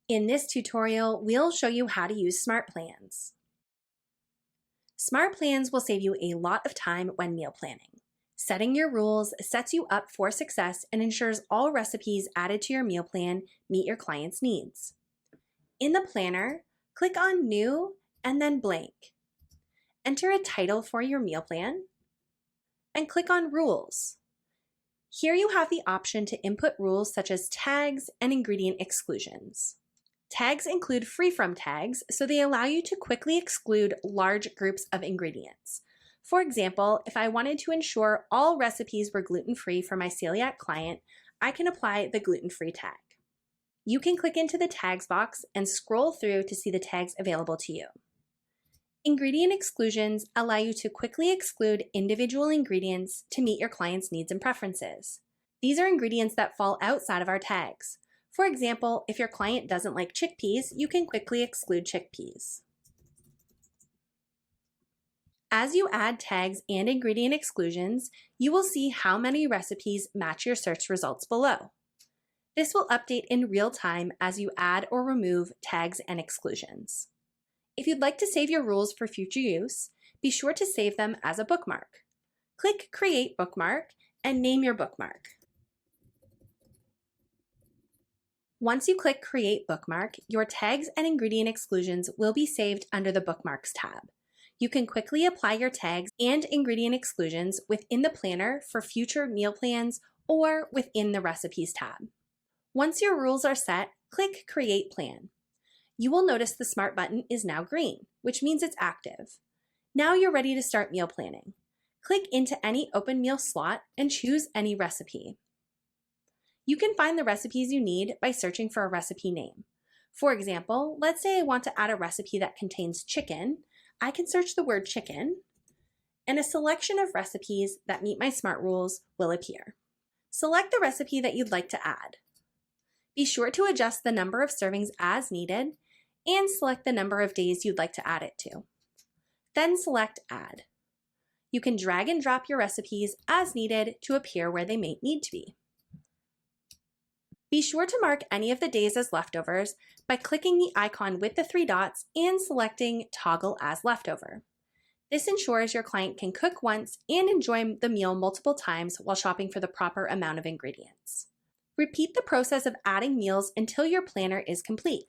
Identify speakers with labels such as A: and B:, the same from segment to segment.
A: In this tutorial, we'll show you how to use Smart Plans. Smart Plans will save you a lot of time when meal planning. Setting your rules sets you up for success and ensures all recipes added to your meal plan meet your client's needs. In the planner, click on New and then Blank. Enter a title for your meal plan and click on Rules. Here you have the option to input rules such as tags and ingredient exclusions. Tags include free-from tags, so they allow you to quickly exclude large groups of ingredients. For example, if I wanted to ensure all recipes were gluten-free for my celiac client, I can apply the gluten-free tag. You can click into the tags box and scroll through to see the tags available to you. Ingredient exclusions allow you to quickly exclude individual ingredients to meet your client's needs and preferences. These are ingredients that fall outside of our tags. For example, if your client doesn't like chickpeas, you can quickly exclude chickpeas. As you add tags and ingredient exclusions, you will see how many recipes match your search results below. This will update in real time as you add or remove tags and exclusions. If you'd like to save your rules for future use, be sure to save them as a bookmark. Click Create Bookmark and name your bookmark. Once you click Create Bookmark, your tags and ingredient exclusions will be saved under the Bookmarks tab. You can quickly apply your tags and ingredient exclusions within the planner for future meal plans or within the Recipes tab. Once your rules are set, click Create Plan. You will notice the Smart button is now green, which means it's active. Now you're ready to start meal planning. Click into any open meal slot and choose any recipe. You can find the recipes you need by searching for a recipe name. For example, let's say I want to add a recipe that contains chicken. I can search the word chicken, and a selection of recipes that meet my SMART rules will appear. Select the recipe that you'd like to add. Be sure to adjust the number of servings as needed and select the number of days you'd like to add it to. Then select Add. You can drag and drop your recipes as needed to appear where they may need to be. Be sure to mark any of the days as leftovers by clicking the icon with the 3 dots and selecting Toggle as Leftover. This ensures your client can cook once and enjoy the meal multiple times while shopping for the proper amount of ingredients. Repeat the process of adding meals until your planner is complete.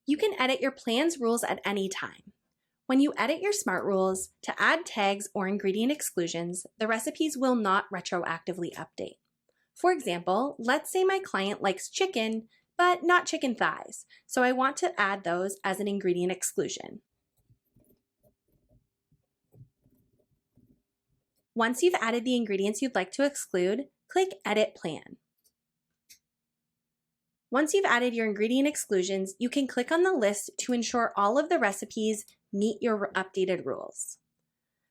A: You can edit your plan's rules at any time. When you edit your SMART rules to add tags or ingredient exclusions, the recipes will not retroactively update. For example, let's say my client likes chicken, but not chicken thighs, so I want to add those as an ingredient exclusion. Once you've added the ingredients you'd like to exclude, click Edit Plan. Once you've added your ingredient exclusions, you can click on the list to ensure all of the recipes meet your updated rules.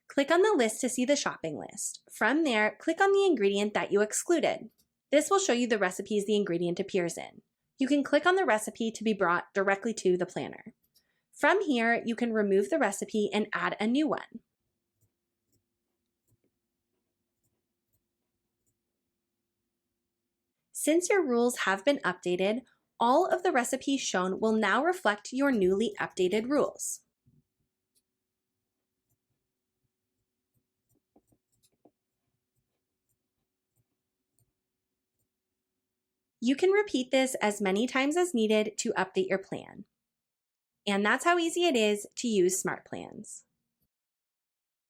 A: Click on the list to see the shopping list. From there, click on the ingredient that you excluded. This will show you the recipes the ingredient appears in. You can click on the recipe to be brought directly to the planner. From here, you can remove the recipe and add a new one. Since your rules have been updated, all of the recipes shown will now reflect your newly updated rules. You can repeat this as many times as needed to update your plan. And that's how easy it is to use Smart Plans.